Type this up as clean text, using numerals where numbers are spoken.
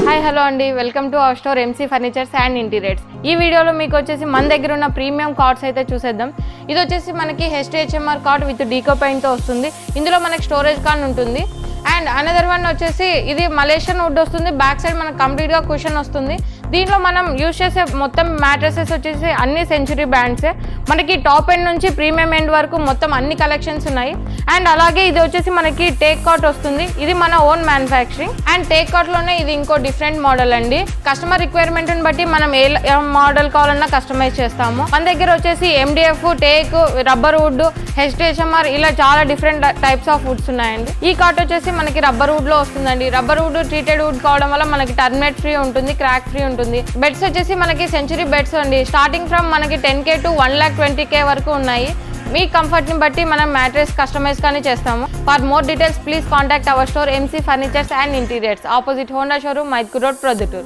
Hi hello అండి, welcome to our store MC furnitures and interiors. ఈ వీడియోలో మీకు వచ్చేసి మన దగ్గర ఉన్న ప్రీమియం కార్డ్స్ అయితే చూసేద్దాం. ఇది వచ్చేసి మనకి హెచ్టిహెచ్ఎంఆర్ కార్డ్ విత్ డీకో పెయింట్తో వస్తుంది. ఇందులో మనకి స్టోరేజ్ కార్డ్ ఉంటుంది. అండ్ అనదర్ వన్ వచ్చేసి ఇది మలేషియన్ వుడ్ వస్తుంది. బ్యాక్ సైడ్ మనకు కంప్లీట్గా కుషన్ వస్తుంది. దీంట్లో మనం యూజ్ చేసే మొత్తం మ్యాట్రసెస్ వచ్చేసి అన్ని సెంచురీ బ్రాండ్సే. మనకి టాప్ ఎండ్ నుంచి ప్రీమియం ఎండ్ వరకు మొత్తం అన్ని కలెక్షన్స్ ఉన్నాయి. అండ్ అలాగే ఇది వచ్చేసి మనకి టేక్ కాట్ వస్తుంది. ఇది మన ఓన్ మ్యానుఫ్యాక్చరింగ్. అండ్ టేక్ కాట్లోనే ఇది ఇంకో డిఫరెంట్ మోడల్ అండి. కస్టమర్ రిక్వైర్మెంట్ని బట్టి మనం ఏ మోడల్ కావాలన్నా కస్టమైజ్ చేస్తాము. మన దగ్గర వచ్చేసి ఎండిఎఫ్, టేక్, రబ్బర్ వుడ్, హెచ్టిహెచ్ఎంఆర్ ఇలా చాలా డిఫరెంట్ టైప్స్ ఆఫ్ వుడ్స్ ఉన్నాయండి. ఈ కాట్ వచ్చేసి మనకి రబ్బర్ వుడ్ లో వస్తుందండి. రబ్బర్ వుడ్ ట్రీటెడ్ వుడ్ కావడం వల్ల మనకి టర్మినేట్ ఫ్రీ ఉంటుంది, క్రాక్ ఫ్రీ ఉంటుంది. బెడ్స్ వచ్చేసి మనకి సెంచురీ బెడ్స్ అండి. స్టార్టింగ్ ఫ్రమ్ మనకి 10K to 1,20K వరకు ఉన్నాయి. మీ కంఫర్ట్ ని బట్టి మనం మ్యాట్రెస్ కస్టమైజ్ కానీ చేస్తాము. For more details please contact our store MC furnitures and interiors, opposite Honda showroom, Mydukur road, Proddatur.